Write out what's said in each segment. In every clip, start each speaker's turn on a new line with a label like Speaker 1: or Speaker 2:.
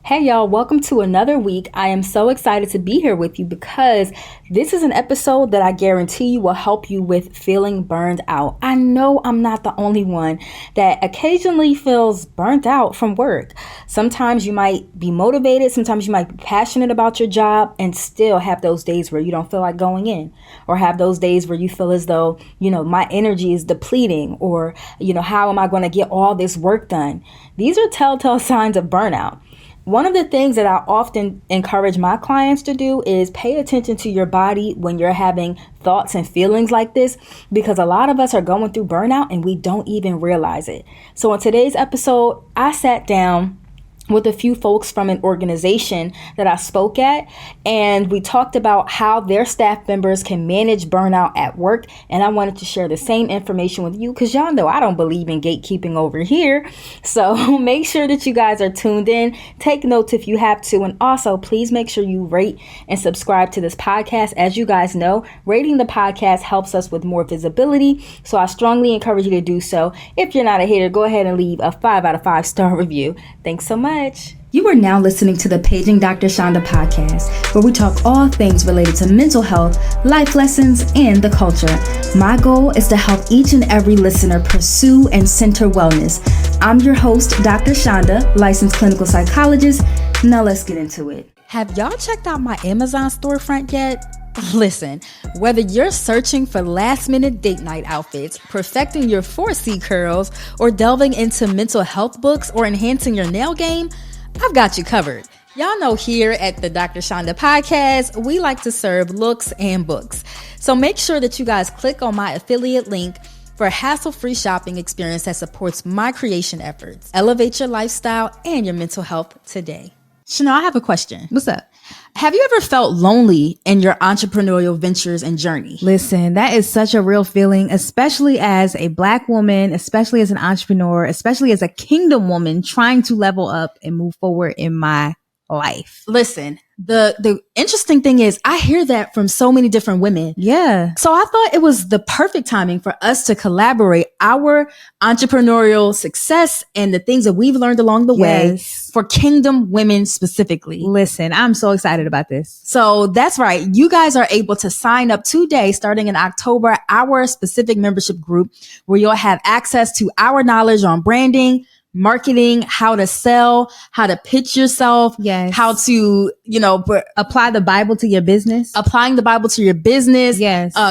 Speaker 1: Hey y'all, welcome to another week. I am so excited to be here with you because this is an episode that I guarantee you will help you with feeling burned out. I know I'm not the only one that occasionally feels burnt out from work. Sometimes you might be motivated, sometimes you might be passionate about your job and still have those days where you don't feel like going in, or have those days where you feel as though, my energy is depleting, or, how am I going to get all this work done? These are telltale signs of burnout. One of the things that I often encourage my clients to do is pay attention to your body when you're having thoughts and feelings like this, because a lot of us are going through burnout and we don't even realize it. So in today's episode, I sat down with a few folks from an organization that I spoke at, and we talked about how their staff members can manage burnout at work. And I wanted to share the same information with you because y'all know I don't believe in gatekeeping over here. So make sure that you guys are tuned in. Take notes if you have to. And also, please make sure you rate and subscribe to this podcast. As you guys know, rating the podcast helps us with more visibility. So I strongly encourage you to do so. If you're not a hater, go ahead and leave a 5 out of 5 star review. Thanks so much. You are now listening to the Paging Dr. Chanda podcast, where we talk all things related to mental health, life lessons, and the culture. My goal is to help each and every listener pursue and center wellness. I'm your host, Dr. Chanda, licensed clinical psychologist. Now let's get into it. Have y'all checked out my Amazon storefront yet? Listen, whether you're searching for last-minute date night outfits, perfecting your 4C curls, or delving into mental health books or enhancing your nail game, I've got you covered. Y'all know here at the Dr. Chanda podcast, we like to serve looks and books. So make sure that you guys click on my affiliate link for a hassle-free shopping experience that supports my creation efforts. Elevate your lifestyle and your mental health today. Chanel, I have a question.
Speaker 2: What's up?
Speaker 1: Have you ever felt lonely in your entrepreneurial ventures and journey?
Speaker 2: Listen, that is such a real feeling, especially as a Black woman, especially as an entrepreneur, especially as a kingdom woman trying to level up and move forward in my life.
Speaker 1: Listen, the interesting thing is I hear that from so many different women.
Speaker 2: Yeah.
Speaker 1: So I thought it was the perfect timing for us to collaborate our entrepreneurial success and the things that we've learned along the way for kingdom women specifically.
Speaker 2: Listen, I'm so excited about this.
Speaker 1: So that's right. You guys are able to sign up today, starting in October, our specific membership group where you'll have access to our knowledge on branding, marketing, how to sell, how to pitch yourself, how to,
Speaker 2: apply the Bible to your business,
Speaker 1: applying the Bible to your business,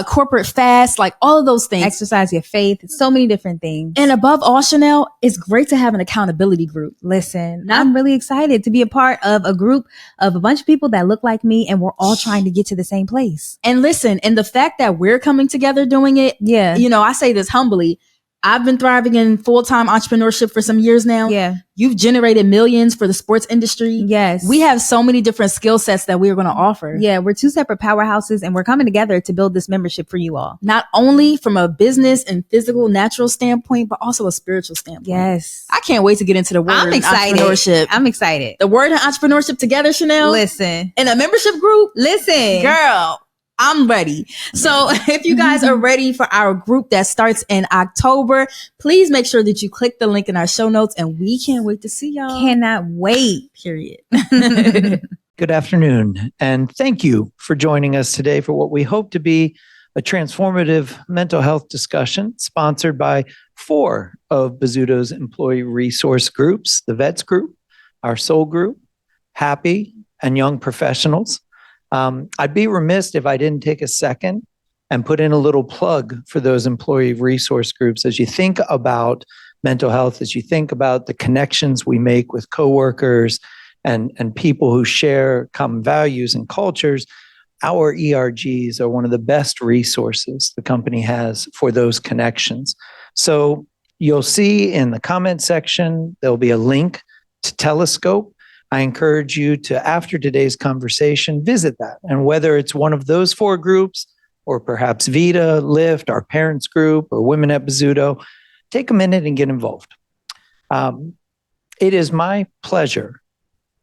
Speaker 1: corporate fast, like all of those things.
Speaker 2: Exercise your faith, so many different things.
Speaker 1: And above all, Chanel, it's great to have an accountability group.
Speaker 2: Listen, I'm really excited to be a part of a group of a bunch of people that look like me, and we're all trying to get to the same place.
Speaker 1: And listen, and the fact that we're coming together doing it, I say this humbly, I've been thriving in full-time entrepreneurship for some years now.
Speaker 2: Yeah.
Speaker 1: You've generated millions for the sports industry.
Speaker 2: Yes.
Speaker 1: We have so many different skill sets that we're going to offer.
Speaker 2: Yeah. We're two separate powerhouses and we're coming together to build this membership for you all.
Speaker 1: Not only from a business and physical, natural standpoint, but also a spiritual standpoint.
Speaker 2: Yes.
Speaker 1: I can't wait to get into the word entrepreneurship.
Speaker 2: I'm excited.
Speaker 1: The word and entrepreneurship together, Chanel.
Speaker 2: Listen.
Speaker 1: In a membership group.
Speaker 2: Listen.
Speaker 1: Girl. I'm ready. So if you guys are ready for our group that starts in October, please make sure that you click the link in our show notes, and we can't wait to see y'all.
Speaker 2: Cannot wait.
Speaker 1: Period.
Speaker 3: Good afternoon, and thank you for joining us today for what we hope to be a transformative mental health discussion sponsored by 4 of Bozzuto's employee resource groups, the Vets Group, our Soul Group, Happy, and Young Professionals. I'd be remiss if I didn't take a second and put in a little plug for those employee resource groups. As you think about mental health, as you think about the connections we make with coworkers and people who share common values and cultures, our ERGs are one of the best resources the company has for those connections. So you'll see in the comment section, there'll be a link to Telescope. I encourage you to, after today's conversation, visit that. And whether it's one of those 4 groups, or perhaps Vita, Lyft, our parents group, or Women at Bozzuto, take a minute and get involved. It is my pleasure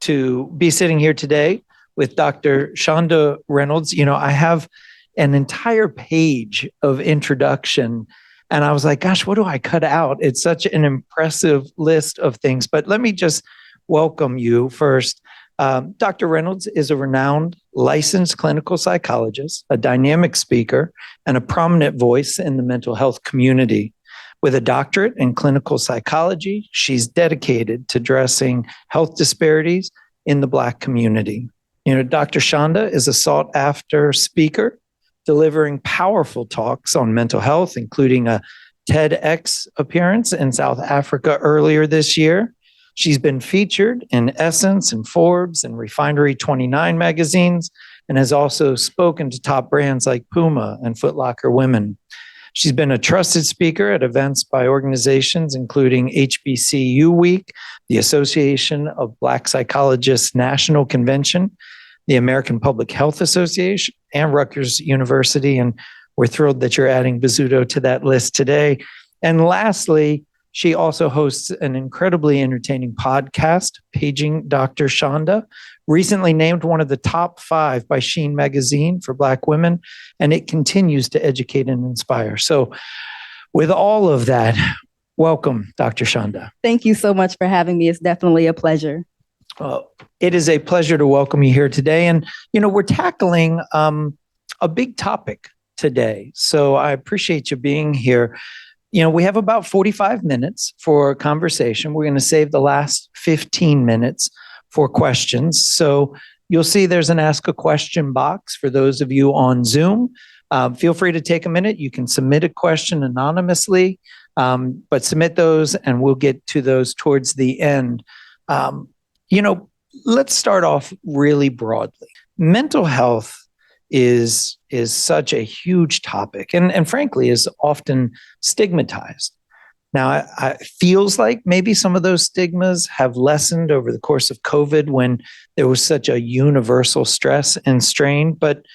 Speaker 3: to be sitting here today with Dr. Chanda Reynolds. I have an entire page of introduction, and I was like, gosh, what do I cut out? It's such an impressive list of things. But let me just welcome you first. Dr. Reynolds is a renowned licensed clinical psychologist, a dynamic speaker, and a prominent voice in the mental health community. With a doctorate in clinical psychology, she's dedicated to addressing health disparities in the Black community. Dr. Chanda is a sought-after speaker, delivering powerful talks on mental health, including a TEDx appearance in South Africa earlier this year. She's been featured in Essence and Forbes and Refinery 29 magazines, and has also spoken to top brands like Puma and Foot Locker Women. She's been a trusted speaker at events by organizations including HBCU Week, the Association of Black Psychologists National Convention, the American Public Health Association, and Rutgers University. And we're thrilled that you're adding Bizzuto to that list today. And lastly, she also hosts an incredibly entertaining podcast, Paging Dr. Chanda, recently named one of the top 5 by Sheen Magazine for Black women, and it continues to educate and inspire. So with all of that, welcome, Dr. Chanda.
Speaker 1: Thank you so much for having me. It's definitely a pleasure.
Speaker 3: It is a pleasure to welcome you here today. And, we're tackling a big topic today. So I appreciate you being here. We have about 45 minutes for a conversation. We're going to save the last 15 minutes for questions. So you'll see there's an ask a question box for those of you on Zoom. Feel free to take a minute. You can submit a question anonymously, but submit those and we'll get to those towards the end. Let's start off really broadly. Mental health is such a huge topic and frankly is often stigmatized. Now, it feels like maybe some of those stigmas have lessened over the course of COVID when there was such a universal stress and strain. But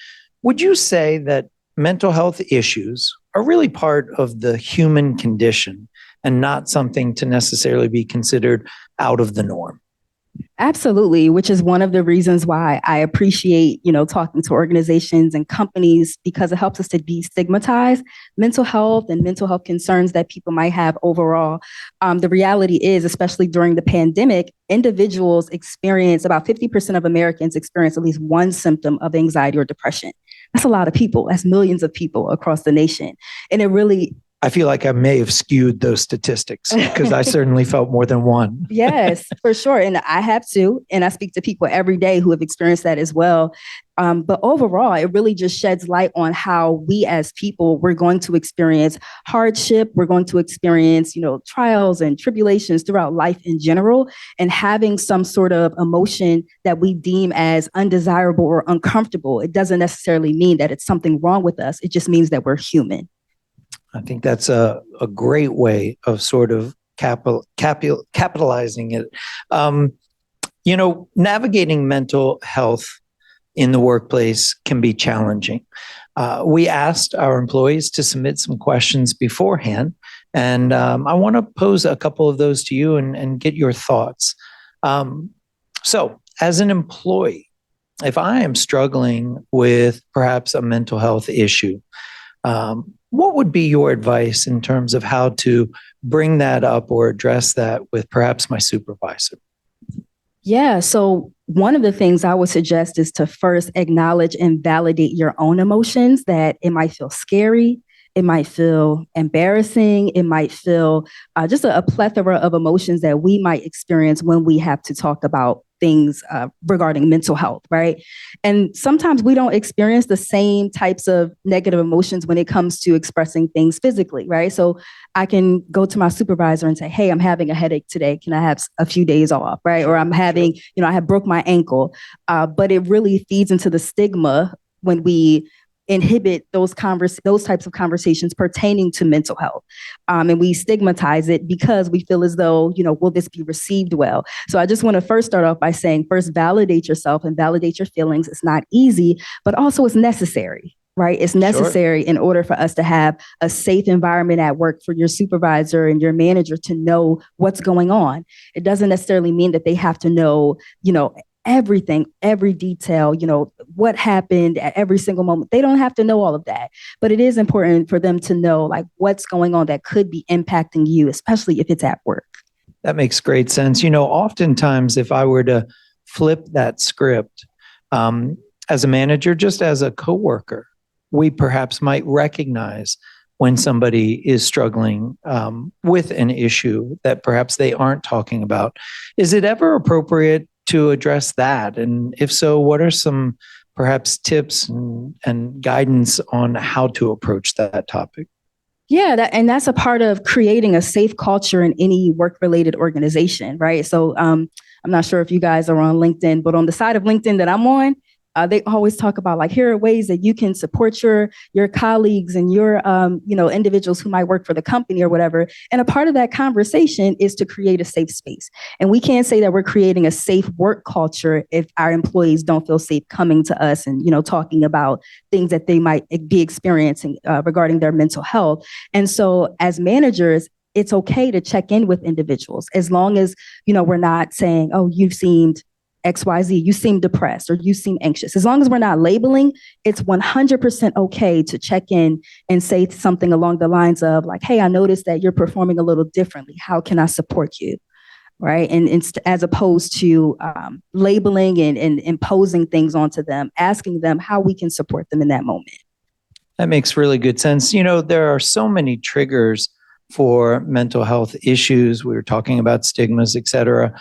Speaker 3: would you say that mental health issues are really part of the human condition and not something to necessarily be considered out of the norm?
Speaker 1: Absolutely, which is one of the reasons why I appreciate, talking to organizations and companies, because it helps us to destigmatize mental health and mental health concerns that people might have overall. The reality is, especially during the pandemic, individuals experience, about 50% of Americans experience at least one symptom of anxiety or depression. That's a lot of people. That's millions of people across the nation. And it really
Speaker 3: I feel like I may have skewed those statistics because I certainly felt more than one.
Speaker 1: Yes, for sure. And I have too. And I speak to people every day who have experienced that as well. But overall, it really just sheds light on how we as people, we're going to experience hardship. We're going to experience, trials and tribulations throughout life in general. And having some sort of emotion that we deem as undesirable or uncomfortable, it doesn't necessarily mean that it's something wrong with us. It just means that we're human.
Speaker 3: I think that's a great way of sort of capitalizing it. Navigating mental health in the workplace can be challenging. We asked our employees to submit some questions beforehand, and I want to pose a couple of those to you and get your thoughts. So, as an employee, if I am struggling with perhaps a mental health issue, what would be your advice in terms of how to bring that up or address that with perhaps my supervisor?
Speaker 1: Yeah. So one of the things I would suggest is to first acknowledge and validate your own emotions, that it might feel scary. It might feel embarrassing. It might feel just a plethora of emotions that we might experience when we have to talk about things regarding mental health, right? And sometimes we don't experience the same types of negative emotions when it comes to expressing things physically, right? So I can go to my supervisor and say, hey, I'm having a headache today. Can I have a few days off, right? Or I'm having, I have broke my ankle. But it really feeds into the stigma when we inhibit those types of conversations pertaining to mental health. And we stigmatize it because we feel as though, will this be received well? So I just want to first start off by saying, first, validate yourself and validate your feelings. It's not easy, but also it's necessary, right? It's necessary in order for us to have a safe environment at work for your supervisor and your manager to know what's going on. It doesn't necessarily mean that they have to know, everything, every detail, what happened at every single moment. They don't have to know all of that, but it is important for them to know like what's going on that could be impacting you, especially if it's at work.
Speaker 3: That makes great sense. Oftentimes, if I were to flip that script, as a manager, just as a coworker, we perhaps might recognize when somebody is struggling with an issue that perhaps they aren't talking about. Is it ever appropriate to address that? And if so, what are some perhaps tips and guidance on how to approach that topic?
Speaker 1: Yeah, and that's a part of creating a safe culture in any work-related organization, right? So I'm not sure if you guys are on LinkedIn, but on the side of LinkedIn that I'm on, they always talk about like, here are ways that you can support your colleagues and your individuals who might work for the company or whatever. And a part of that conversation is to create a safe space. And we can't say that we're creating a safe work culture if our employees don't feel safe coming to us and talking about things that they might be experiencing regarding their mental health. And so as managers, it's okay to check in with individuals as long as we're not saying, oh, you seemed XYZ, you seem depressed or you seem anxious. As long as we're not labeling, it's 100% okay to check in and say something along the lines of like, hey, I noticed that you're performing a little differently. How can I support you? Right. And as opposed to labeling and imposing things onto them, asking them how we can support them in that moment.
Speaker 3: That makes really good sense. There are so many triggers for mental health issues. We were talking about stigmas, et cetera.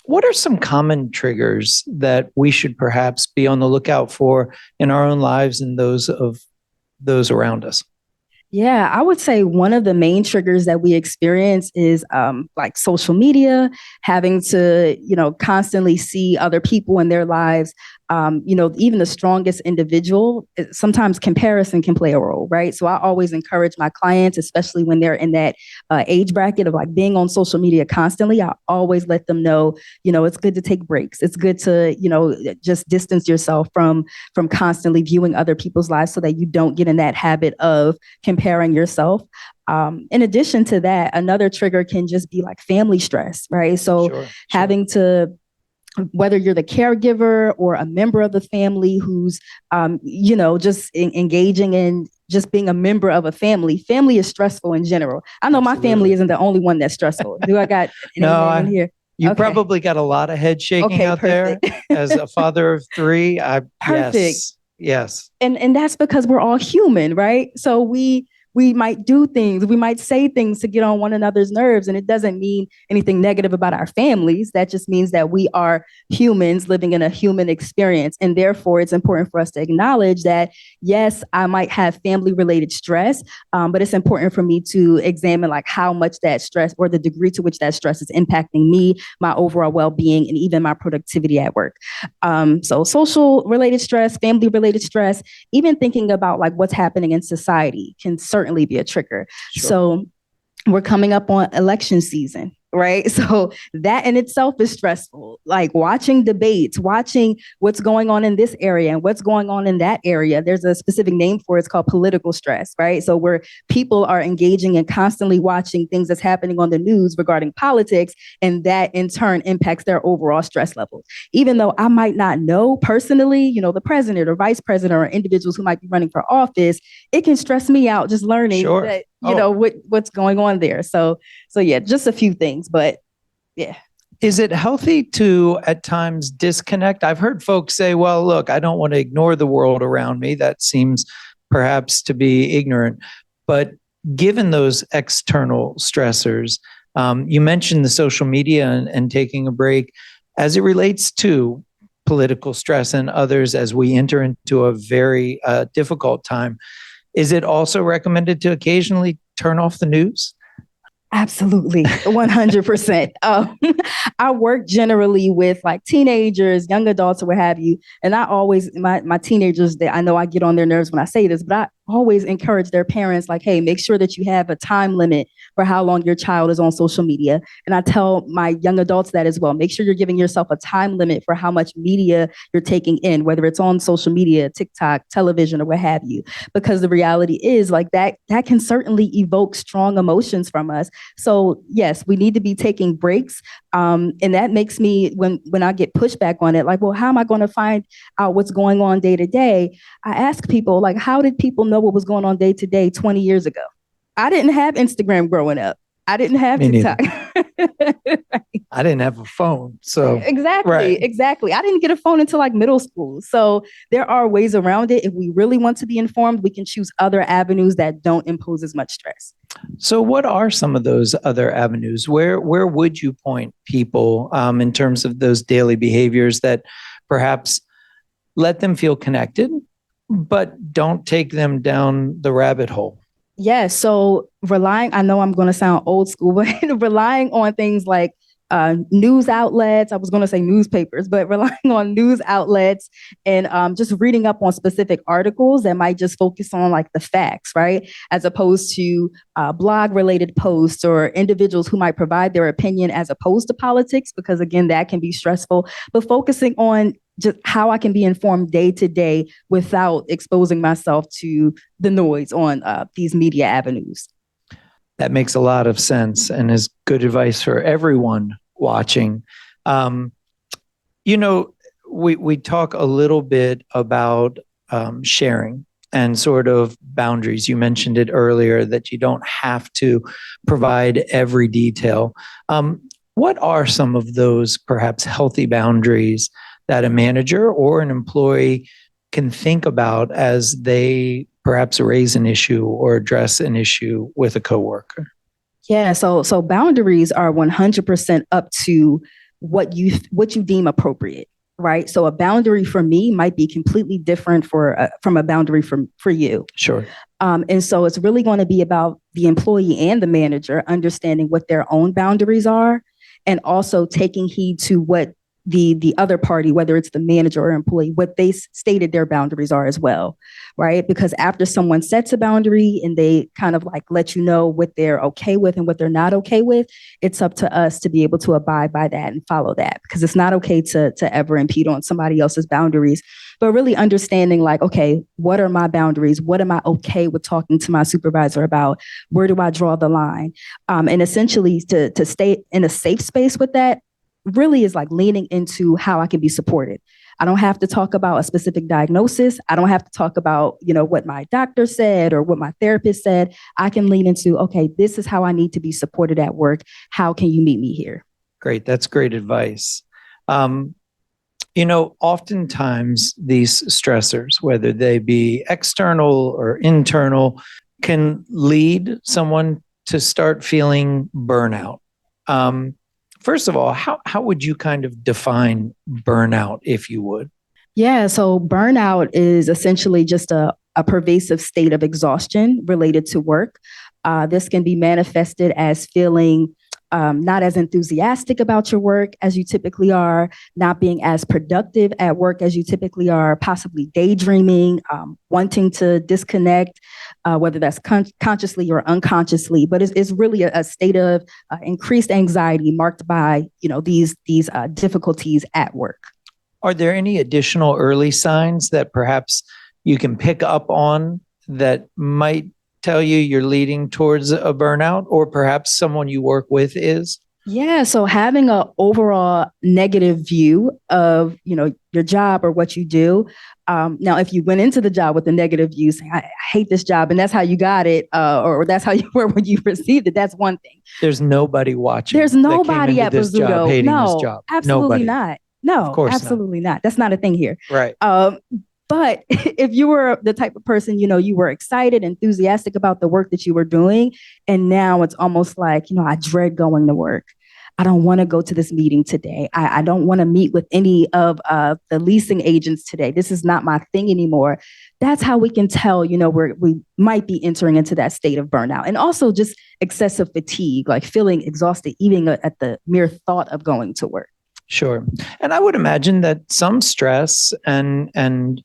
Speaker 3: What are some common triggers that we should perhaps be on the lookout for in our own lives and those of those around us?
Speaker 1: Yeah, I would say one of the main triggers that we experience is like social media, having to, constantly see other people in their lives. Even the strongest individual, sometimes comparison can play a role, right? So I always encourage my clients, especially when they're in that age bracket of like being on social media constantly. I always let them know, it's good to take breaks. It's good to, just distance yourself from constantly viewing other people's lives so that you don't get in that habit of comparing yourself. In addition to that, another trigger can just be like family stress, right? So having to, whether you're the caregiver or a member of the family who's, just engaging in just being a member of a family. Family is stressful in general. I know my family isn't the only one that's stressful. Do I got anyone in here?
Speaker 3: You probably got a lot of head shaking out
Speaker 1: perfect.
Speaker 3: there as a father of three.
Speaker 1: Perfect.
Speaker 3: Yes.
Speaker 1: And that's because we're all human, right? So we might do things, we might say things to get on one another's nerves. And it doesn't mean anything negative about our families. That just means that we are humans living in a human experience. And therefore, it's important for us to acknowledge that, yes, I might have family related stress, but it's important for me to examine like how much that stress or the degree to which that stress is impacting me, my overall well-being, and even my productivity at work. So social related stress, family related stress, even thinking about like what's happening in society can certainly be a trigger. Sure. So we're coming up on election season, right? So that in itself is stressful. Like watching debates, watching what's going on in this area and what's going on in that area. There's a specific name for it. It's called political stress, right? So where people are engaging and constantly watching things that's happening on the news regarding politics, and that in turn impacts their overall stress levels. Even though I might not know personally, the president or vice president or individuals who might be running for office, it can stress me out just learning that, what's going on there. So yeah, just a few things. But yeah.
Speaker 3: Is it healthy to at times disconnect? I've heard folks say, well, look, I don't want to ignore the world around me. That seems perhaps to be ignorant. But given those external stressors, you mentioned the social media and taking a break as it relates to political stress and others as we enter into a very difficult time. Is it also recommended to occasionally turn off the news?
Speaker 1: Absolutely. 100%. I work generally with like teenagers, young adults, or what have you. And I always, my teenagers, I know I get on their nerves when I say this, but I always encourage their parents, like, hey, make sure that you have a time limit for how long your child is on social media. And I tell my young adults that as well. Make sure you're giving yourself a time limit for how much media you're taking in, whether it's on social media, TikTok, television, or what have you. Because the reality is like that can certainly evoke strong emotions from us. So yes, we need to be taking breaks. And that makes me, when I get pushback on it, like, well, how am I going to find out what's going on day to day? I ask people, like, how did people know what was going on day to day 20 years ago? I didn't have Instagram growing up. I didn't have TikTok.
Speaker 3: I didn't have a phone. So
Speaker 1: Exactly,
Speaker 3: right.
Speaker 1: exactly. I didn't get a phone until like middle school. So there are ways around it. If we really want to be informed, we can choose other avenues that don't impose as much stress.
Speaker 3: So what are some of those other avenues? Where would you point people in terms of those daily behaviors that perhaps let them feel connected, but don't take them down the rabbit hole?
Speaker 1: Yeah. So I know I'm going to sound old school, but relying on things like news outlets, I was going to say newspapers, but relying on news outlets and just reading up on specific articles that might just focus on like the facts, right? As opposed to blog related posts or individuals who might provide their opinion as opposed to politics, because again, that can be stressful, but focusing on just how I can be informed day to day without exposing myself to the noise on these media avenues.
Speaker 3: That makes a lot of sense and is good advice for everyone watching. Um, we talk a little bit about sharing and sort of boundaries. You mentioned it earlier that you don't have to provide every detail. What are some of those perhaps healthy boundaries that a manager or an employee can think about as they perhaps raise an issue or address an issue with a coworker?
Speaker 1: Yeah, so boundaries are 100% up to what you deem appropriate, right? So a boundary for me might be completely different from a boundary for you.
Speaker 3: Sure.
Speaker 1: And so it's really going to be about the employee and the manager understanding what their own boundaries are, and also taking heed to what the other party, whether it's the manager or employee, what they stated their boundaries are as well, right? Because after someone sets a boundary and they kind of like let you know what they're okay with and what they're not okay with, it's up to us to be able to abide by that and follow that, because it's not okay to ever impede on somebody else's boundaries. But really understanding like, okay, what are my boundaries? What am I okay with talking to my supervisor about? Where do I draw the line? And essentially to stay in a safe space with that really is like leaning into how I can be supported. I don't have to talk about a specific diagnosis. I don't have to talk about, what my doctor said or what my therapist said. I can lean into, okay, this is how I need to be supported at work. How can you meet me here?
Speaker 3: Great. That's great advice. Oftentimes these stressors, whether they be external or internal, can lead someone to start feeling burnout. First of all, how would you kind of define burnout, if you would?
Speaker 1: Yeah, so burnout is essentially just a pervasive state of exhaustion related to work. This can be manifested as feeling not as enthusiastic about your work as you typically are, not being as productive at work as you typically are, possibly daydreaming, wanting to disconnect, whether that's consciously or unconsciously. But it's really a state of increased anxiety marked by these difficulties at work.
Speaker 3: Are there any additional early signs that perhaps you can pick up on that might tell you you're leading towards a burnout, or perhaps someone you work with is?
Speaker 1: Yeah, so having an overall negative view of your job or what you do. Now, if you went into the job with a negative view, saying I hate this job, and that's how you got it, or that's how you were when you received it, that's one thing.
Speaker 3: There's nobody watching.
Speaker 1: There's nobody at Bozzuto.
Speaker 3: Hating
Speaker 1: no,
Speaker 3: this job.
Speaker 1: Absolutely
Speaker 3: Nobody.
Speaker 1: Not. No,
Speaker 3: of course
Speaker 1: absolutely not. That's not a thing here.
Speaker 3: Right.
Speaker 1: But if you were the type of person, you were excited, enthusiastic about the work that you were doing, and now it's almost like, I dread going to work. I don't want to go to this meeting today. I don't want to meet with any of the leasing agents today. This is not my thing anymore. That's how we can tell, we might be entering into that state of burnout. And also just excessive fatigue, like feeling exhausted, even at the mere thought of going to work.
Speaker 3: Sure. And I would imagine that some stress and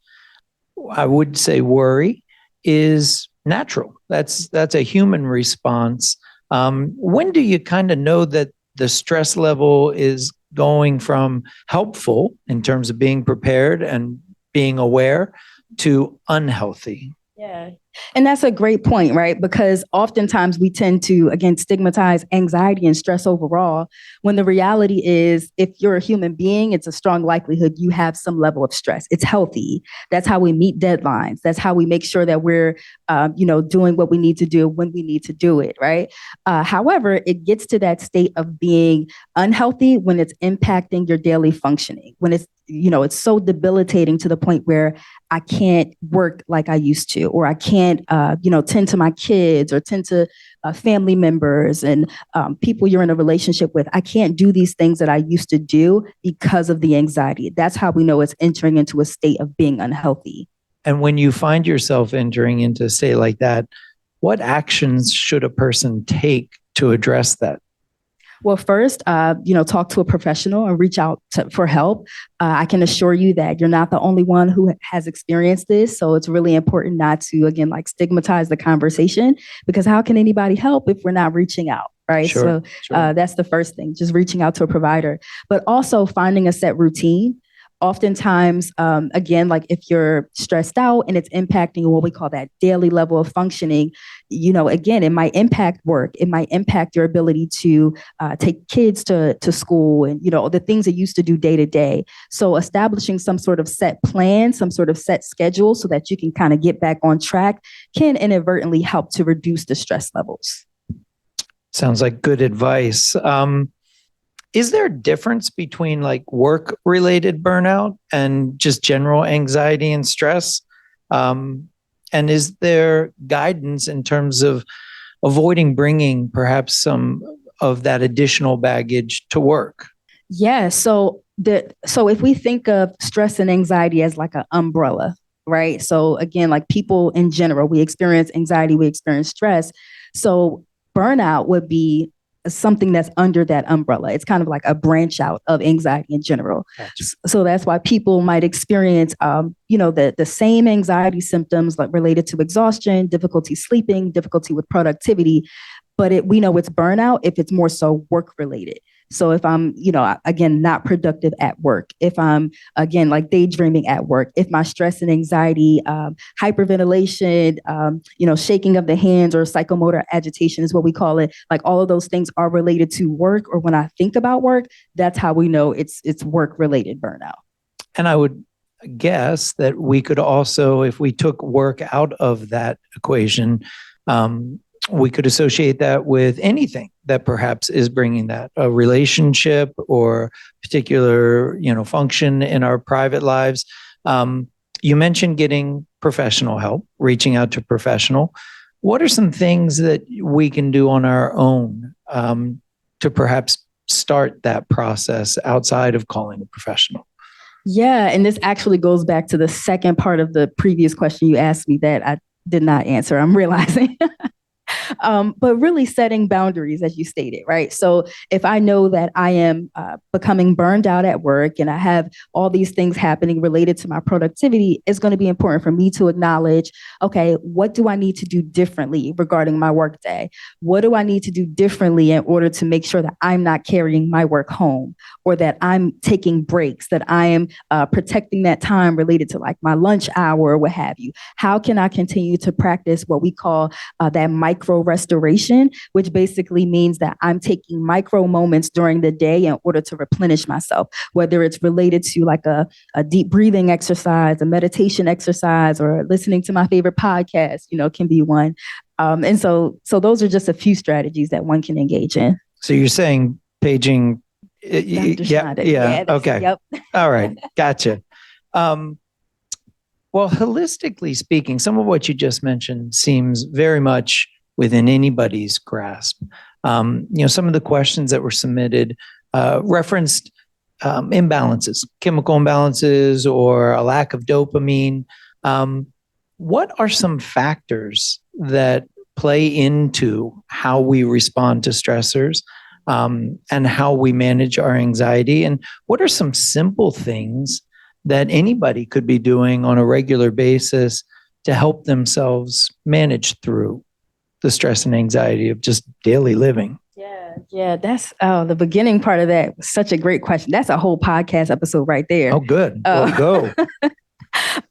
Speaker 3: I would say worry is natural. That's a human response. When do you kind of know that the stress level is going from helpful in terms of being prepared and being aware to unhealthy?
Speaker 1: Yeah. And that's a great point, right? Because oftentimes we tend to, again, stigmatize anxiety and stress overall, when the reality is, if you're a human being, it's a strong likelihood you have some level of stress. It's healthy. That's how we meet deadlines. That's how we make sure that we're, doing what we need to do when we need to do it, right? However, it gets to that state of being unhealthy when it's impacting your daily functioning, when it's so debilitating to the point where I can't work like I used to, or I can't, tend to my kids or tend to family members and people you're in a relationship with. I can't do these things that I used to do because of the anxiety. That's how we know it's entering into a state of being unhealthy.
Speaker 3: And when you find yourself entering into a state like that, what actions should a person take to address that?
Speaker 1: Well, first, talk to a professional and reach out for help. I can assure you that you're not the only one who has experienced this. So it's really important not to, again, stigmatize the conversation, because how can anybody help if we're not reaching out? Right.
Speaker 3: Sure.
Speaker 1: That's the first thing, just reaching out to a provider, but also finding a set routine. Oftentimes, again, if you're stressed out and it's impacting what we call that daily level of functioning, again, it might impact work. It might impact your ability to take kids to school and, the things that you used to do day to day. So establishing some sort of set plan, some sort of set schedule so that you can kind of get back on track can inadvertently help to reduce the stress levels.
Speaker 3: Sounds like good advice. Is there a difference between work-related burnout and just general anxiety and stress? And is there guidance in terms of avoiding bringing perhaps some of that additional baggage to work?
Speaker 1: Yeah. So if we think of stress and anxiety as like an umbrella, right? So again, people in general, we experience anxiety, we experience stress. So burnout would be something that's under that umbrella. It's kind of like a branch out of anxiety in general.
Speaker 3: Gotcha.
Speaker 1: So that's why people might experience, the same anxiety symptoms related to exhaustion, difficulty sleeping, difficulty with productivity, but we know it's burnout if it's more so work related. So if I'm, again, not productive at work, if I'm, again, daydreaming at work, if my stress and anxiety, hyperventilation, shaking of the hands or psychomotor agitation is what we call it, all of those things are related to work, or when I think about work, that's how we know it's work related burnout.
Speaker 3: And I would guess that we could also, if we took work out of that equation, we could associate that with anything that perhaps is bringing that, a relationship or particular, function in our private lives. You mentioned getting professional help, reaching out to professional. What are some things that we can do on our own to perhaps start that process outside of calling a professional?
Speaker 1: Yeah, and this actually goes back to the second part of the previous question you asked me that I did not answer, I'm realizing. But really setting boundaries, as you stated, right? So if I know that I am becoming burned out at work and I have all these things happening related to my productivity, it's going to be important for me to acknowledge, okay, what do I need to do differently regarding my workday? What do I need to do differently in order to make sure that I'm not carrying my work home, or that I'm taking breaks, that I am protecting that time related to my lunch hour or what have you? How can I continue to practice what we call that micro restoration, which basically means that I'm taking micro moments during the day in order to replenish myself, whether it's related to a deep breathing exercise, a meditation exercise, or listening to my favorite podcast, can be one. And so those are just a few strategies that one can engage in.
Speaker 3: So you're saying paging.
Speaker 1: Yeah.
Speaker 3: Okay.
Speaker 1: Yep.
Speaker 3: All right. Gotcha. Well, holistically speaking, some of what you just mentioned seems very much within anybody's grasp. Some of the questions that were submitted referenced imbalances, chemical imbalances, or a lack of dopamine. What are some factors that play into how we respond to stressors and how we manage our anxiety? And what are some simple things that anybody could be doing on a regular basis to help themselves manage through the stress and anxiety of just daily living?
Speaker 1: Yeah, that's the beginning part of that was such a great question. That's a whole podcast episode right there.
Speaker 3: Oh, good. Well, go.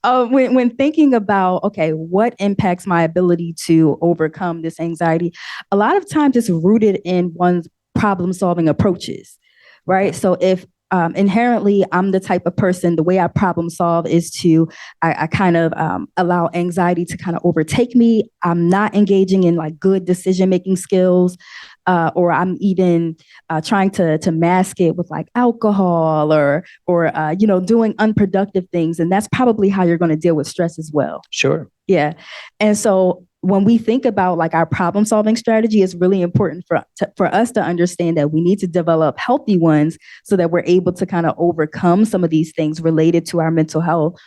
Speaker 1: when thinking about, okay, what impacts my ability to overcome this anxiety, a lot of times it's rooted in one's problem solving approaches, right?
Speaker 3: Okay.
Speaker 1: So if inherently I'm the type of person, the way I problem solve is I kind of allow anxiety to kind of overtake me. I'm not engaging in like good decision making skills, or I'm even trying to mask it with like alcohol or doing unproductive things, and that's probably how you're going to deal with stress as well.
Speaker 3: Sure.
Speaker 1: Yeah. And so when we think about like our problem solving strategy, it's really important for us to understand that we need to develop healthy ones so that we're able to kind of overcome some of these things related to our mental health.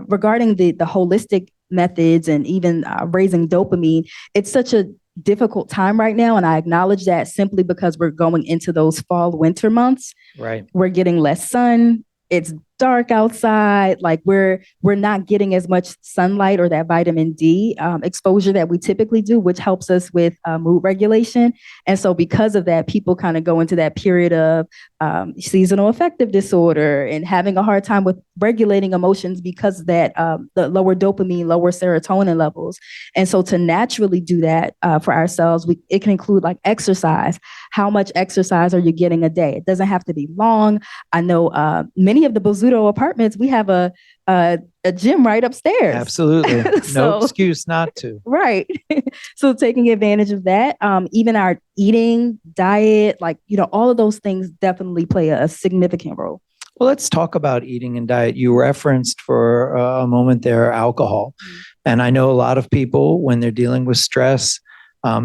Speaker 1: Regarding the holistic methods and even raising dopamine, it's such a difficult time right now. And I acknowledge that simply because we're going into those fall, winter months.
Speaker 3: Right.
Speaker 1: We're getting less sun. It's dark outside. Like we're not getting as much sunlight or that vitamin D exposure that we typically do, which helps us with mood regulation. And so because of that, people kind of go into that period of seasonal affective disorder and having a hard time with regulating emotions because of that the lower dopamine, lower serotonin levels. And so to naturally do that for ourselves, it can include like exercise. How much exercise are you getting a day? It doesn't have to be long. I know many of the Bozzuto apartments, we have a gym right upstairs.
Speaker 3: Absolutely.
Speaker 1: So,
Speaker 3: no excuse not to.
Speaker 1: Right. So taking advantage of that, even our eating, diet, like, all of those things definitely play a significant role.
Speaker 3: Well, let's talk about eating and diet. You referenced for a moment there alcohol. And I know a lot of people, when they're dealing with stress,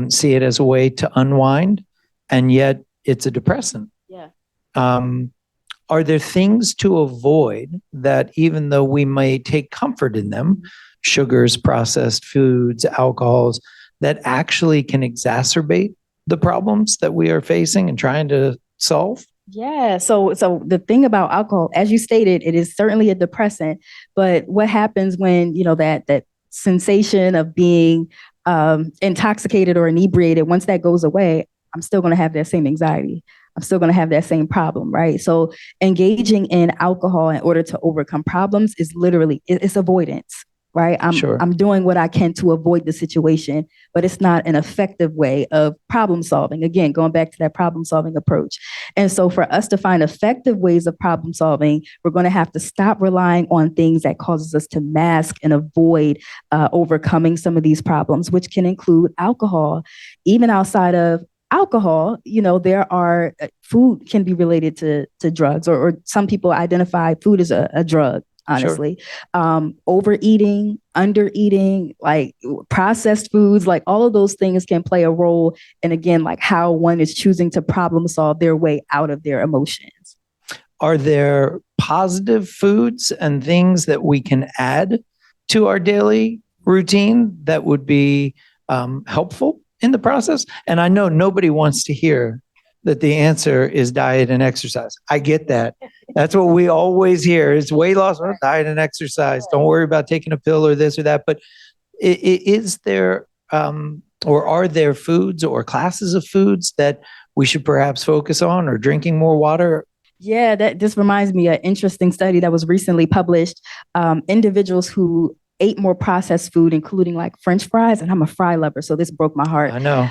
Speaker 3: see it as a way to unwind, and yet it's a depressant.
Speaker 1: Yeah.
Speaker 3: Are there things to avoid that, even though we may take comfort in them, sugars, processed foods, alcohols, that actually can exacerbate the problems that we are facing and trying to solve?
Speaker 1: Yeah. So the thing about alcohol, as you stated, it is certainly a depressant. But what happens when, that sensation of being intoxicated or inebriated, once that goes away, I'm still going to have that same anxiety. I'm still going to have that same problem, right? So engaging in alcohol in order to overcome problems is literally, it's avoidance, right? I'm doing what I can to avoid the situation, but it's not an effective way of problem solving. Again, going back to that problem solving approach. And so for us to find effective ways of problem solving, we're going to have to stop relying on things that causes us to mask and avoid overcoming some of these problems, which can include alcohol. Even outside of alcohol, there are food can be related to drugs, or some people identify food as a drug, honestly. Sure. Overeating, undereating, like processed foods, like all of those things can play a role. And again, like how one is choosing to problem solve their way out of their emotions.
Speaker 3: Are there positive foods and things that we can add to our daily routine that would be helpful in the process? And I know nobody wants to hear that the answer is diet and exercise. I get that. That's what we always hear is weight loss, diet and exercise. Don't worry about taking a pill or this or that. But is there, or are there foods or classes of foods that we should perhaps focus on, or drinking more water?
Speaker 1: Yeah, this reminds me of an interesting study that was recently published. Individuals who ate more processed food, including like French fries, and I'm a fry lover, so this broke my heart.
Speaker 3: I know.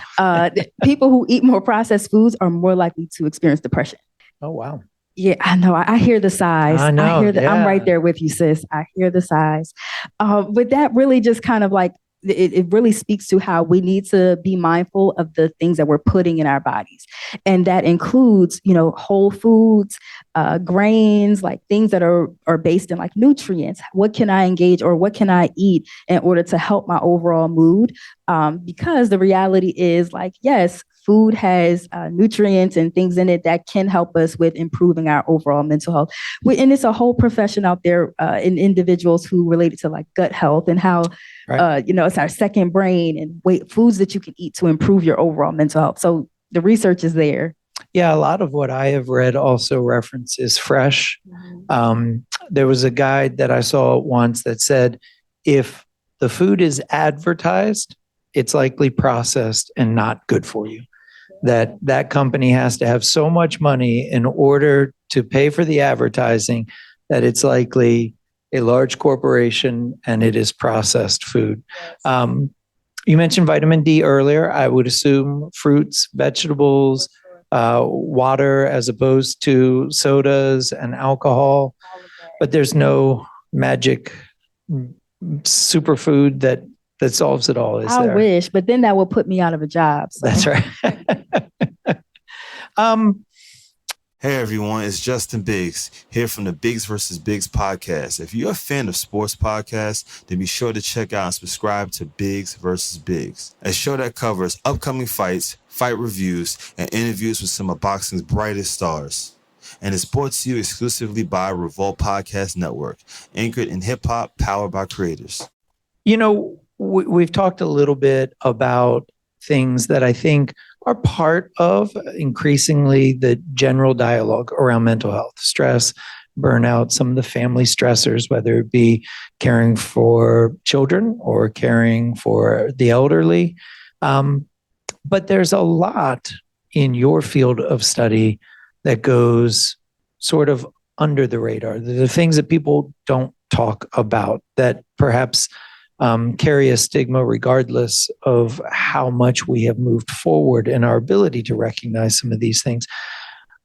Speaker 1: People who eat more processed foods are more likely to experience depression.
Speaker 3: Oh, wow.
Speaker 1: Yeah, I know. I hear the sighs.
Speaker 3: I know.
Speaker 1: I'm right there with you, sis. I hear the sighs. But that really just kind of like, it really speaks to how we need to be mindful of the things that we're putting in our bodies. And that includes, whole foods, grains, like things that are based in like nutrients. What can I engage, or what can I eat in order to help my overall mood? Because the reality is like, yes, food has nutrients and things in it that can help us with improving our overall mental health. And it's a whole profession out there in individuals who relate it to like gut health and how, it's our second brain, and foods that you can eat to improve your overall mental health. So the research is there.
Speaker 3: Yeah, a lot of what I have read also references fresh. Mm-hmm. There was a guide that I saw once that said, if the food is advertised, it's likely processed and not good for you. That company has to have so much money in order to pay for the advertising that it's likely a large corporation, and it is processed food. You mentioned vitamin D earlier. I would assume fruits, vegetables, water as opposed to sodas and alcohol. But there's no magic superfood that solves it all, is
Speaker 1: I
Speaker 3: there?
Speaker 1: wish, but then that would put me out of a job. So.
Speaker 3: That's right.
Speaker 4: Hey everyone, it's Justin Biggs here from the Biggs vs. Biggs podcast. If you're a fan of sports podcasts, then be sure to check out and subscribe to Biggs vs. Biggs, a show that covers upcoming fights, fight reviews, and interviews with some of boxing's brightest stars. And it's brought to you exclusively by Revolt Podcast Network, anchored in hip-hop, powered by creators.
Speaker 3: You know, we've talked a little bit about things that I think are part of increasingly the general dialogue around mental health, stress, burnout, some of the family stressors, whether it be caring for children or caring for the elderly. But there's a lot in your field of study that goes sort of under the radar. The things that people don't talk about that perhaps carry a stigma regardless of how much we have moved forward in our ability to recognize some of these things.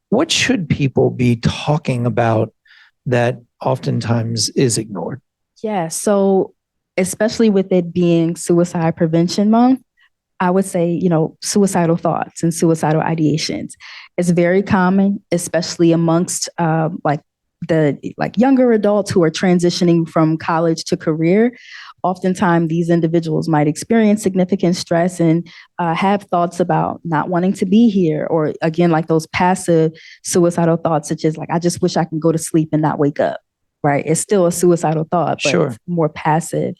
Speaker 3: What should people be talking about that oftentimes is ignored?
Speaker 1: Yeah, so especially with it being Suicide Prevention Month, I would say, suicidal thoughts and suicidal ideations. It's very common, especially amongst younger adults who are transitioning from college to career. Oftentimes, these individuals might experience significant stress and have thoughts about not wanting to be here, or again, like those passive suicidal thoughts, such as like, I just wish I can go to sleep and not wake up. Right? It's still a suicidal thought, but
Speaker 3: Sure.
Speaker 1: It's more passive.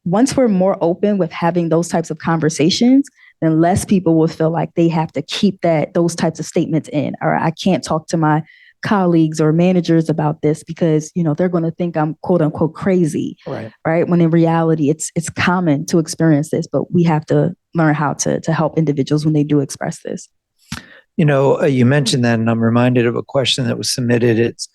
Speaker 1: Once we're more open with having those types of conversations, then less people will feel like they have to keep those types of statements in, or I can't talk to my colleagues or managers about this because, they're going to think I'm quote unquote crazy. Right. When in reality, it's common to experience this, but we have to learn how to help individuals when they do express this.
Speaker 3: You mentioned that, and I'm reminded of a question that was submitted. It's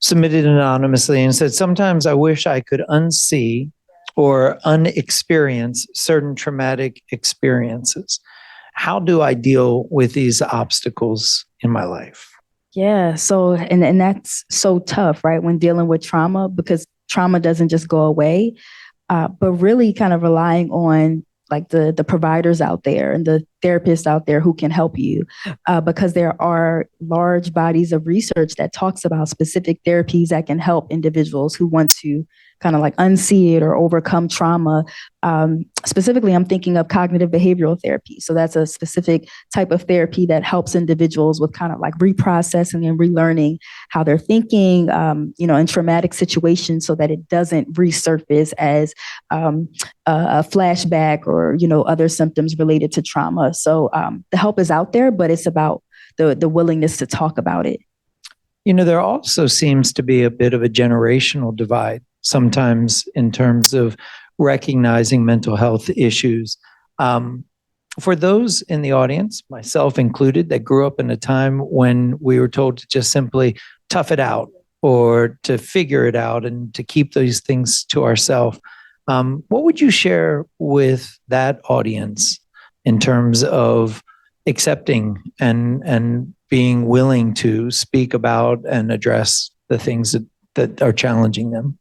Speaker 3: submitted anonymously and said, sometimes I wish I could unsee or unexperience certain traumatic experiences. How do I deal with these obstacles in my life?
Speaker 1: Yeah. So, and that's so tough, right? When dealing with trauma, because trauma doesn't just go away, but really kind of relying on like the providers out there and the therapists out there who can help you, because there are large bodies of research that talks about specific therapies that can help individuals who want to kind of like unsee it or overcome trauma. Specifically, I'm thinking of cognitive behavioral therapy. So that's a specific type of therapy that helps individuals with kind of like reprocessing and relearning how they're thinking, in traumatic situations so that it doesn't resurface as a flashback or, other symptoms related to trauma. So the help is out there, but it's about the willingness to talk about it.
Speaker 3: There also seems to be a bit of a generational divide sometimes in terms of recognizing mental health issues. For those in the audience, myself included, that grew up in a time when we were told to just simply tough it out or to figure it out and to keep these things to ourselves, what would you share with that audience in terms of accepting and being willing to speak about and address the things that are challenging them?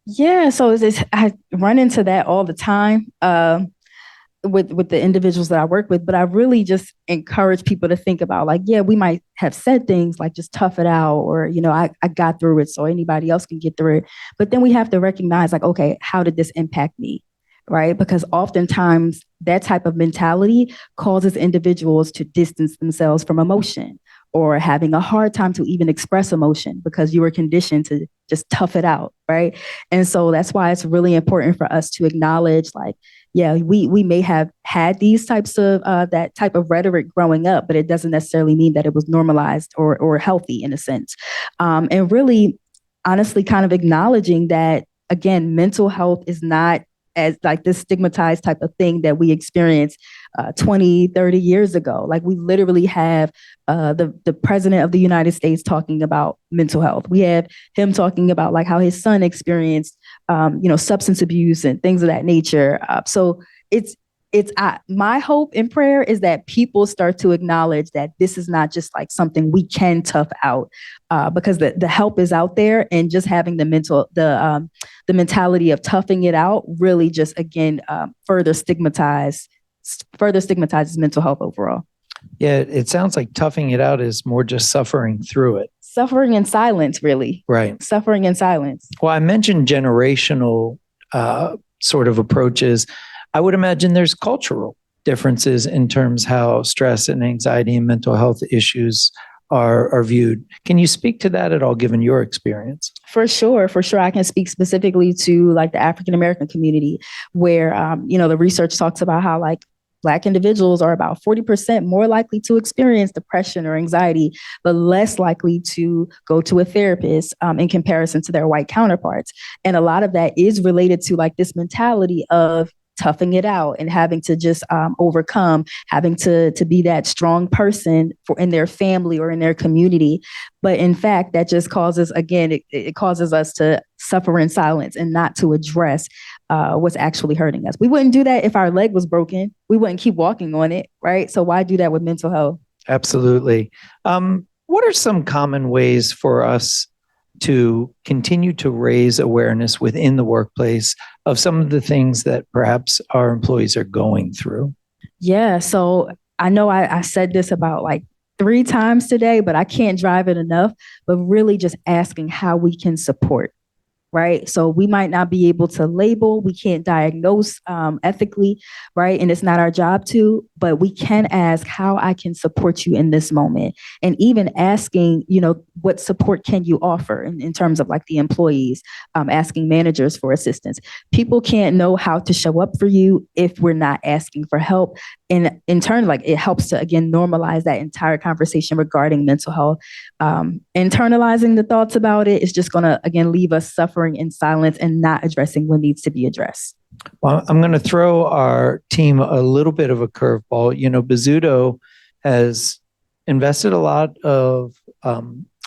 Speaker 1: Yeah, so I run into that all the time with the individuals that I work with, but I really just encourage people to think about like, yeah, we might have said things like just tough it out or, I got through it so anybody else can get through it. But then we have to recognize like, okay, how did this impact me? Right? Because oftentimes that type of mentality causes individuals to distance themselves from emotion or having a hard time to even express emotion because you were conditioned to just tough it out, right? And so that's why it's really important for us to acknowledge like, yeah, we may have had these types of that type of rhetoric growing up, but it doesn't necessarily mean that it was normalized or healthy in a sense. And really, honestly, kind of acknowledging that, again, mental health is not as like this stigmatized type of thing that we experienced 20, 30 years ago. Like we literally have the president of the United States talking about mental health. We have him talking about like how his son experienced, substance abuse and things of that nature. So it's my hope and prayer is that people start to acknowledge that this is not just like something we can tough out, because the help is out there, and just having the mentality of toughing it out really just again further stigmatizes mental health overall.
Speaker 3: Yeah, it sounds like toughing it out is more just suffering through it.
Speaker 1: Suffering in silence, really.
Speaker 3: Right.
Speaker 1: Suffering in silence.
Speaker 3: Well, I mentioned generational sort of approaches. I would imagine there's cultural differences in terms how stress and anxiety and mental health issues are viewed. Can you speak to that at all, given your experience?
Speaker 1: For sure. I can speak specifically to like the African American community, where the research talks about how like Black individuals are about 40% more likely to experience depression or anxiety, but less likely to go to a therapist in comparison to their white counterparts. And a lot of that is related to like this mentality of toughing it out and having to just overcome, having to be that strong person in their family or in their community. But in fact, that just causes, again, it causes us to suffer in silence and not to address what's actually hurting us. We wouldn't do that if our leg was broken. We wouldn't keep walking on it, right? So why do that with mental health?
Speaker 3: Absolutely. What are some common ways for us to continue to raise awareness within the workplace of some of the things that perhaps our employees are going through?
Speaker 1: Yeah, so I know I said this about like 3 times today, but I can't drive it enough, but really just asking how we can support. Right. So we might not be able to label, we can't diagnose ethically, right? And it's not our job to, but we can ask how I can support you in this moment. And even asking, what support can you offer in terms of like the employees, asking managers for assistance. People can't know how to show up for you if we're not asking for help. And in turn, like it helps to, again, normalize that entire conversation regarding mental health. Internalizing the thoughts about it is just going to, again, leave us suffering in silence and not addressing what needs to be addressed.
Speaker 3: Well, I'm going to throw our team a little bit of a curveball. Bozzuto has invested a lot of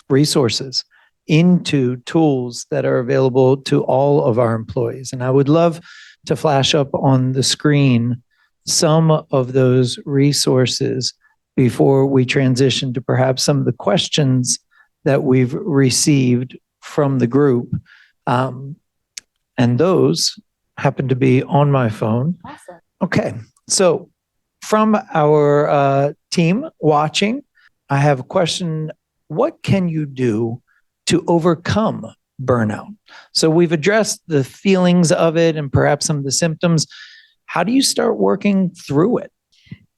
Speaker 3: resources into tools that are available to all of our employees. And I would love to flash up on the screen some of those resources before we transition to perhaps some of the questions that we've received from the group. And those happen to be on my phone.
Speaker 1: Awesome.
Speaker 3: Okay. So from our team watching, I have a question. What can you do to overcome burnout? So we've addressed the feelings of it and perhaps some of the symptoms. How do you start working through it?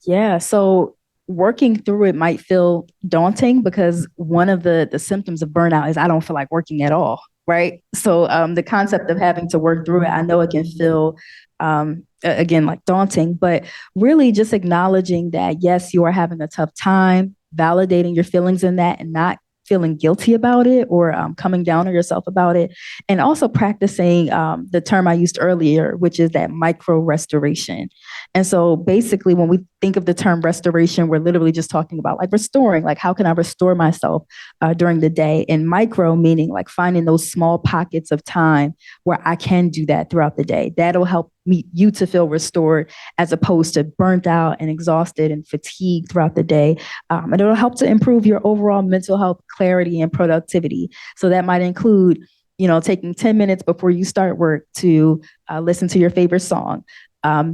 Speaker 1: Yeah. So working through it might feel daunting because one of the symptoms of burnout is I don't feel like working at all. Right. So the concept of having to work through it, I know it can feel, again, like daunting, but really just acknowledging that, yes, you are having a tough time, validating your feelings in that and not feeling guilty about it or coming down on yourself about it. And also practicing the term I used earlier, which is that micro restoration. And so basically, when we think of the term restoration, we're literally just talking about like restoring, like how can I restore myself during the day? And micro meaning like finding those small pockets of time where I can do that throughout the day. That'll help you to feel restored as opposed to burnt out and exhausted and fatigued throughout the day. And it'll help to improve your overall mental health, clarity, and productivity. So that might include, taking 10 minutes before you start work to listen to your favorite song.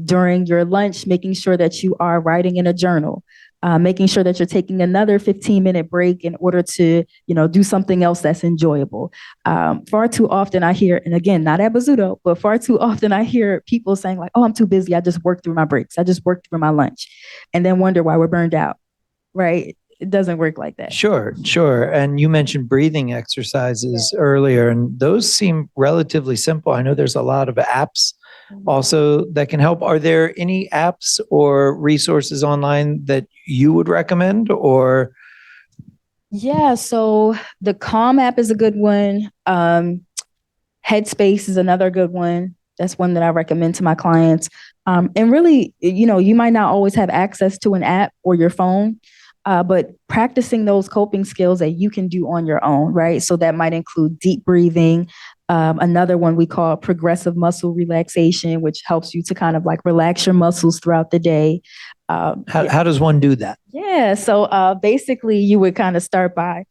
Speaker 1: During your lunch, making sure that you are writing in a journal. Making sure that you're taking another 15-minute break in order to, do something else that's enjoyable. Far too often I hear, and again, not at Bozzuto, but far too often I hear people saying like, oh, I'm too busy. I just work through my breaks. I just work through my lunch, and then wonder why we're burned out, right? It doesn't work like that.
Speaker 3: Sure. And you mentioned breathing exercises earlier, and those seem relatively simple. I know there's a lot of apps also that can help. Are there any apps or resources online that you would recommend or?
Speaker 1: Yeah, so the Calm app is a good one. Headspace is another good one. That's one that I recommend to my clients. And really, you might not always have access to an app or your phone, but practicing those coping skills that you can do on your own, right? So that might include deep breathing. Another one we call progressive muscle relaxation, which helps you to kind of like relax your muscles throughout the day.
Speaker 3: How does one do that?
Speaker 1: Yeah. So basically, you would kind of start by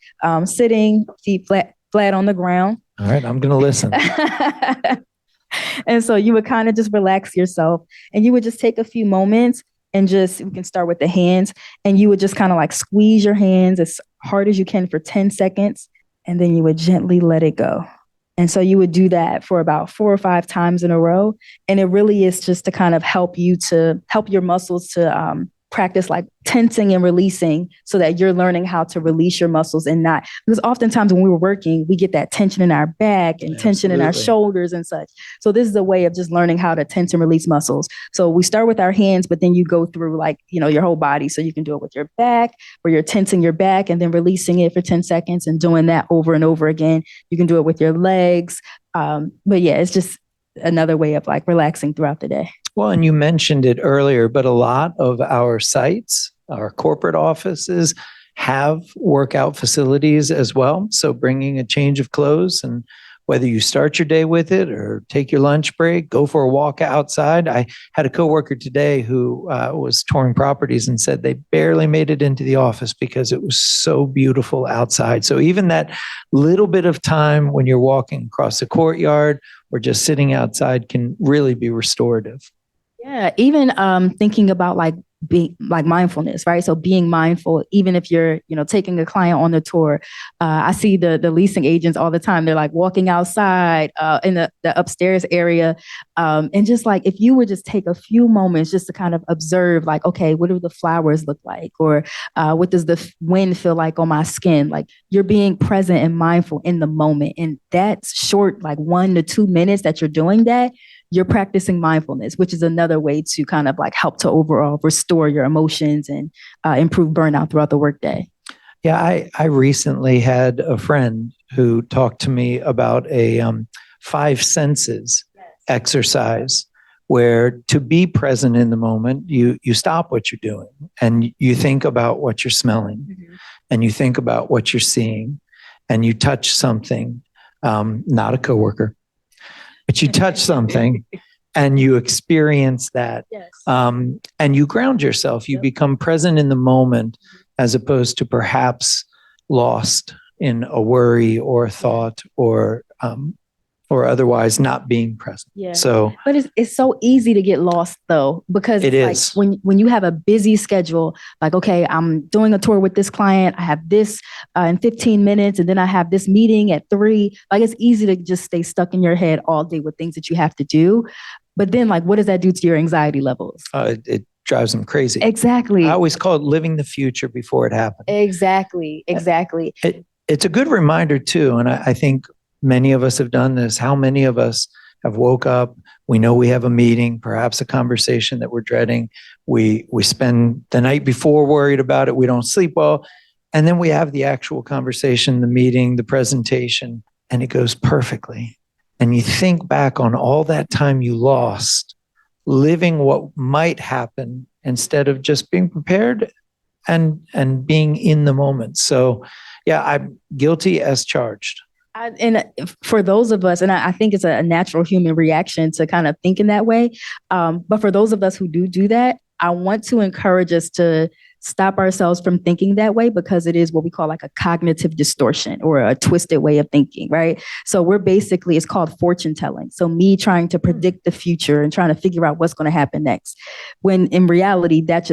Speaker 1: sitting feet flat on the ground.
Speaker 3: All right, I'm going to listen.
Speaker 1: And so you would kind of just relax yourself, and you would just take a few moments and we can start with the hands, and you would just kind of like squeeze your hands as hard as you can for 10 seconds, and then you would gently let it go. And so you would do that for about 4 or 5 times in a row. And it really is just to kind of help your muscles to practice like tensing and releasing, so that you're learning how to release your muscles, and not, because oftentimes when we were working, we get that tension in our back and tension in our shoulders and such. So this is a way of just learning how to tense and release muscles. So we start with our hands, but then you go through like, your whole body. So you can do it with your back, where you're tensing your back and then releasing it for 10 seconds and doing that over and over again. You can do it with your legs. But yeah, it's just another way of like relaxing throughout the day.
Speaker 3: Well, and you mentioned it earlier, but a lot of our sites, our corporate offices, have workout facilities as well. So bringing a change of clothes, and whether you start your day with it or take your lunch break, go for a walk outside. I had a coworker today who was touring properties and said they barely made it into the office because it was so beautiful outside. So even that little bit of time when you're walking across the courtyard or just sitting outside can really be restorative.
Speaker 1: Yeah, even thinking about like being like mindfulness, right? So being mindful, even if you're, taking a client on the tour. I see the leasing agents all the time. They're like walking outside in the upstairs area. And just like, if you would just take a few moments just to kind of observe, like, okay, what do the flowers look like? Or what does the wind feel like on my skin? Like, you're being present and mindful in the moment. And that's short, like 1 to 2 minutes that you're doing that. You're practicing mindfulness, which is another way to kind of like help to overall restore your emotions and improve burnout throughout the workday.
Speaker 3: Yeah, I recently had a friend who talked to me about a 5 senses exercise, where to be present in the moment, you stop what you're doing and you think about what you're smelling, and you think about what you're seeing, and you touch something, not a coworker, but you touch something and you experience that.
Speaker 1: Yes.
Speaker 3: And you ground yourself. You become present in the moment, as opposed to perhaps lost in a worry or a thought, or otherwise not being present.
Speaker 1: Yeah.
Speaker 3: So,
Speaker 1: but it's so easy to get lost though, because
Speaker 3: it
Speaker 1: it's
Speaker 3: is.
Speaker 1: like when you have a busy schedule, like, okay, I'm doing a tour with this client. I have this in 15 minutes, and then I have this meeting at 3. Like, it's easy to just stay stuck in your head all day with things that you have to do. But then, like, what does that do to your anxiety levels?
Speaker 3: It drives them crazy.
Speaker 1: Exactly.
Speaker 3: I always call it living the future before it happens.
Speaker 1: Exactly.
Speaker 3: It's a good reminder too. And I think many of us have done this. How many of us have woke up? We know we have a meeting, perhaps a conversation that we're dreading. We spend the night before worried about it. We don't sleep well. And then we have the actual conversation, the meeting, the presentation, and it goes perfectly. And you think back on all that time you lost living what might happen, instead of just being prepared and being in the moment. So yeah, I'm guilty as charged.
Speaker 1: And for those of us, and I think it's a natural human reaction to kind of think in that way. But for those of us who do that, I want to encourage us to stop ourselves from thinking that way, because it is what we call like a cognitive distortion or a twisted way of thinking, right? So it's called fortune telling. So me trying to predict the future and trying to figure out what's going to happen next, when in reality, that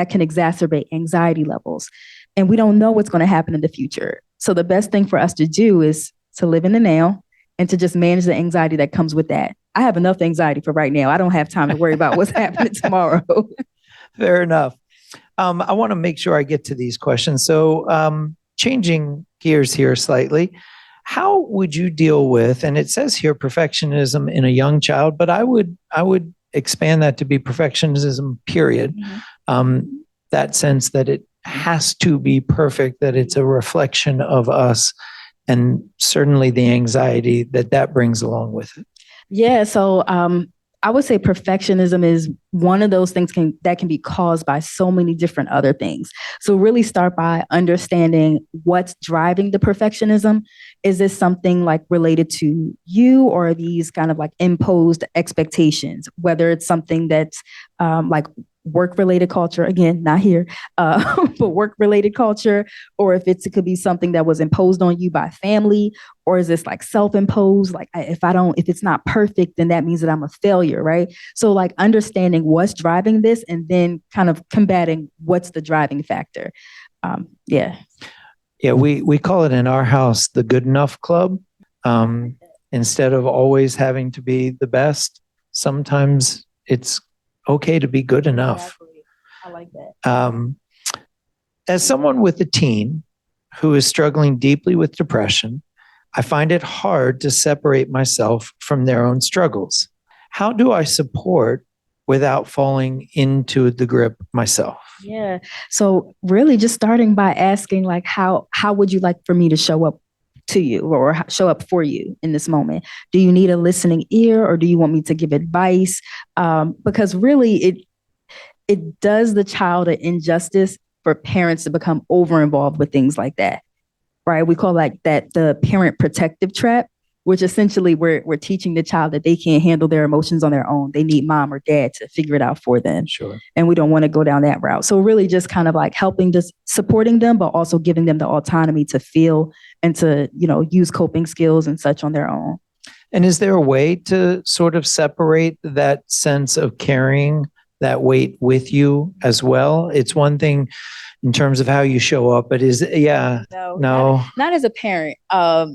Speaker 1: can exacerbate anxiety levels. And we don't know what's going to happen in the future. So the best thing for us to do is to live in the now and to just manage the anxiety that comes with that. I have enough anxiety for right now. I don't have time to worry about what's happening tomorrow.
Speaker 3: Fair enough. I want to make sure I get to these questions. So changing gears here slightly, how would you deal with, and it says here perfectionism in a young child, but I would expand that to be perfectionism, period. That sense that it has to be perfect, that it's a reflection of us, and certainly the anxiety that brings along with it.
Speaker 1: Yeah. So I would say perfectionism is one of those things that can be caused by so many different other things. So really start by understanding what's driving the perfectionism. Is this something like related to you, or are these kind of like imposed expectations? Whether it's something that's like work related culture, again, not here, but work related culture, or if it could be something that was imposed on you by family, or is this like self-imposed? Like if it's not perfect, then that means that I'm a failure, right? So like understanding what's driving this and then kind of combating what's the driving factor. Yeah.
Speaker 3: Yeah, we call it in our house the good enough club. Instead of always having to be the best, sometimes it's okay to be good enough.
Speaker 1: Exactly. I like that.
Speaker 3: As someone with a teen who is struggling deeply with depression, I find it hard to separate myself from their own struggles. How do I support without falling into the grip myself?
Speaker 1: Yeah. So really just starting by asking like, how would you like for me to show up to you or show up for you in this moment? Do you need a listening ear, or do you want me to give advice? Because really it does the child an injustice for parents to become over involved with things like that, right? We call like that the parent protective trap, which essentially we're teaching the child that they can't handle their emotions on their own. They need mom or dad to figure it out for them.
Speaker 3: Sure.
Speaker 1: And we don't want to go down that route. So really just kind of like helping, just supporting them, but also giving them the autonomy to feel and to, use coping skills and such on their own.
Speaker 3: And is there a way to sort of separate that sense of carrying that weight with you as well? It's one thing in terms of how you show up, but no.
Speaker 1: Not as a parent. I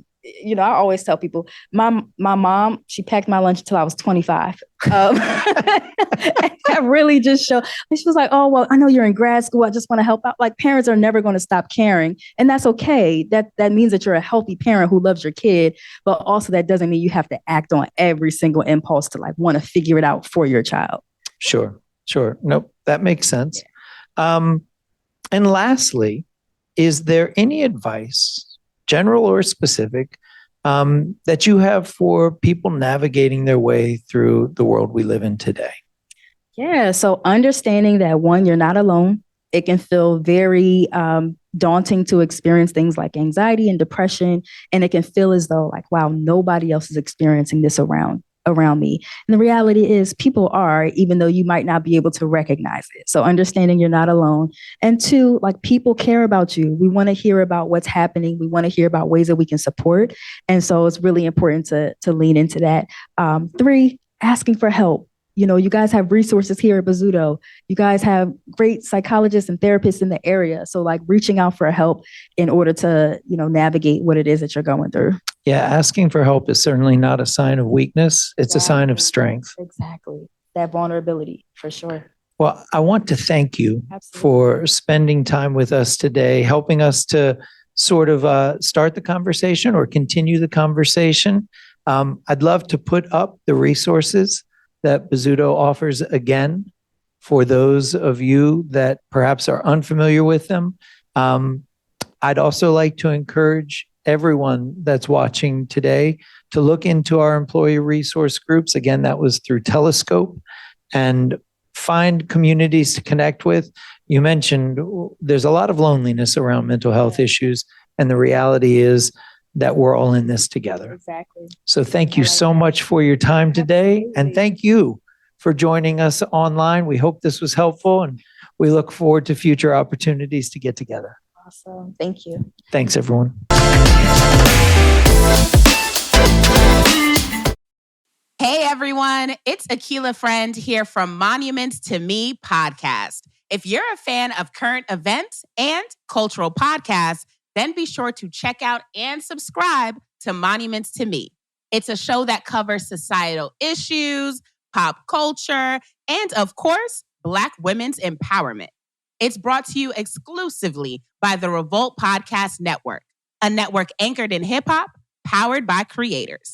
Speaker 1: always tell people, my mom, she packed my lunch until I was 25. That really just showed. She was like, "Oh, well, I know you're in grad school. I just want to help out." Like parents are never going to stop caring, and that's okay. That means that you're a healthy parent who loves your kid, but also that doesn't mean you have to act on every single impulse to like want to figure it out for your child.
Speaker 3: Sure. Nope, that makes sense. Yeah. And lastly, is there any advice, general or specific, that you have for people navigating their way through the world we live in today?
Speaker 1: Yeah. So understanding that, one, you're not alone. It can feel very daunting to experience things like anxiety and depression. And it can feel as though like, wow, nobody else is experiencing this around me. And the reality is people are, even though you might not be able to recognize it. So understanding you're not alone. And two, like people care about you. We want to hear about what's happening. We want to hear about ways that we can support. And so it's really important to lean into that. Three, asking for help. You guys have resources here at Bozzuto. You guys have great psychologists and therapists in the area. So like reaching out for help in order to, navigate what it is that you're going through.
Speaker 3: Yeah, asking for help is certainly not a sign of weakness. It's a sign of strength.
Speaker 1: Exactly. That vulnerability, for sure.
Speaker 3: Well, I want to thank you for spending time with us today, helping us to sort of start the conversation or continue the conversation. I'd love to put up the resources that Bozzuto offers again for those of you that perhaps are unfamiliar with them. I'd also like to encourage everyone that's watching today to look into our employee resource groups. Again, that was through Telescope, and find communities to connect with. You mentioned there's a lot of loneliness around mental health issues, and the reality is that we're all in this together.
Speaker 1: Exactly.
Speaker 3: So thank you so much for your time today. Absolutely. And thank you for joining us online. We hope this was helpful, and we look forward to future opportunities to get together.
Speaker 1: Awesome. Thank you.
Speaker 3: Thanks, everyone.
Speaker 5: Hey, everyone. It's Akila Friend here from Monuments to Me podcast. If you're a fan of current events and cultural podcasts, then be sure to check out and subscribe to Monuments to Me. It's a show that covers societal issues, pop culture, and of course, Black women's empowerment. It's brought to you exclusively by the Revolt Podcast Network, a network anchored in hip hop, powered by creators.